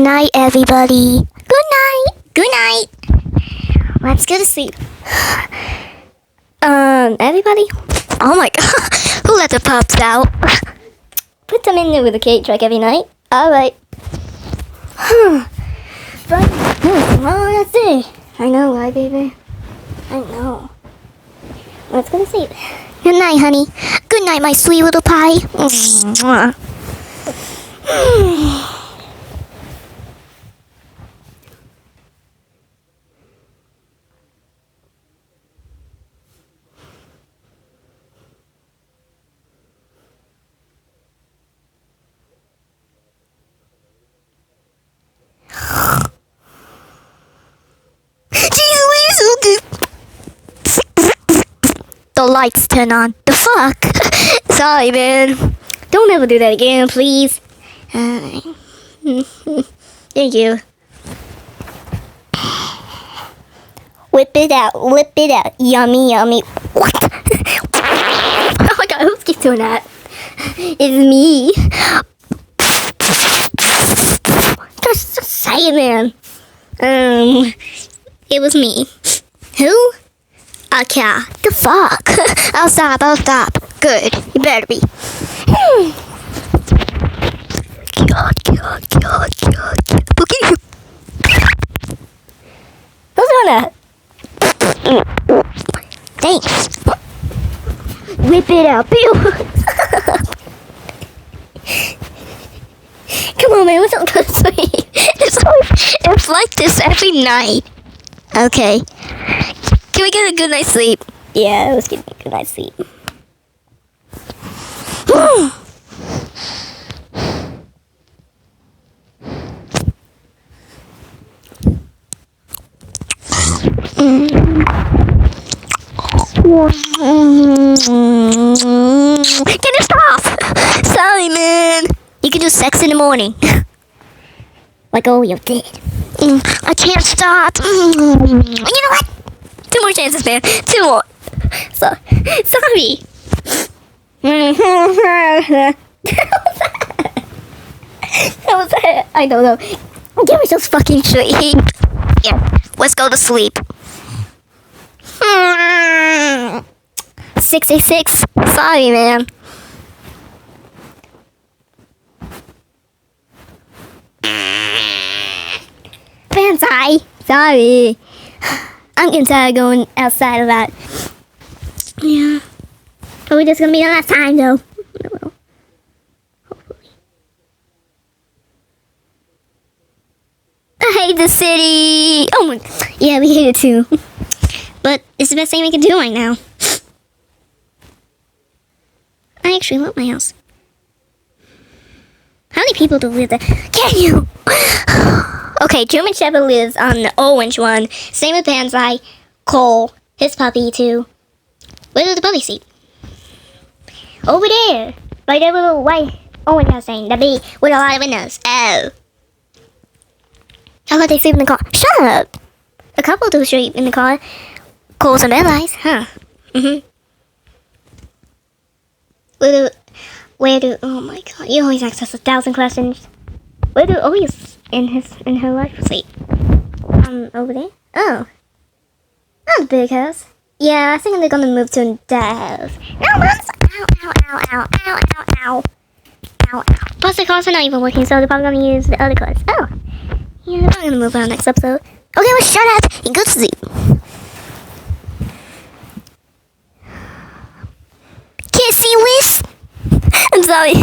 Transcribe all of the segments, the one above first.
night, everybody. Good night. Good night. Let's go to sleep. Everybody? Oh my god. Who let the pups out? Put them in there with a cage like every night. Alright. Tomorrow day. I know, right, baby? I know. Let's go to sleep. Good night, honey. Good night, my sweet little pie. The lights turn on. The fuck? Sorry, man. Don't ever do that again, please. Thank you. Whip it out. Whip it out. Yummy, yummy. What? Oh my god, who keeps doing that? It's me. Just say it, man. It was me. Who? Okay, the fuck? I'll stop. Good, you better be. Look at you. Who's doing that? Thanks. Whip it out, Bill. Come on, man, let's all go to sleep. It's like this every night. Okay. Can we get a good night's sleep? Yeah, let's get a good night's sleep. Can you stop? Sorry, man. You can do sex in the morning. Like all you did. I can't stop. You know what? 2 more chances, man. 2 more. Sorry. What was that? I don't know. Give me some fucking sleep. Yeah. Let's go to sleep. 666. Sorry, man. Fancy. Sorry. I'm getting tired of going outside a lot. Yeah. Probably just gonna be the last time, though. Well, hopefully. I hate the city. Oh my. Yeah, we hate it too. But it's the best thing we can do right now. I actually love my house. How many people do live there? Can you? Okay, German Shepherd lives on the orange one. Same with Banzai. Cole, his puppy too. Where does the puppy sleep? Over there. By that little white orange house thing. The bee with a lot of windows. Oh. How about they sleep in the car? Shut up. A couple do sleep in the car. Cole's and Banzai's. Huh. Where do, oh my god, you always ask us 1,000 questions. Where do always in her life sleep? Over there? Oh. That's a big house. Yeah, I think they're gonna move to that house. No, Mom's, ow. Plus the cars are not even working, so they're probably gonna use the other cars. Oh. Yeah, they're probably gonna move on next episode. Okay, well, shut up and go to sleep. Kissy wish? I'm sorry.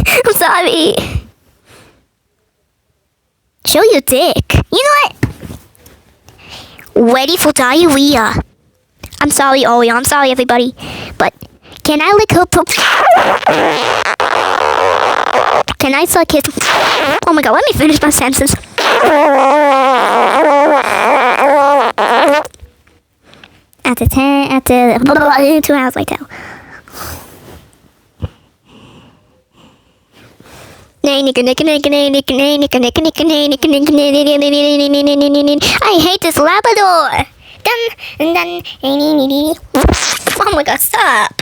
Show your dick. You know what? Ready for diarrhea. I'm sorry, Oreo. I'm sorry, everybody. But can I lick her poop? Can I suck his? Oh my god, let me finish my sentence. After 2 hours later. I hate this Labrador. Oh my god, stop.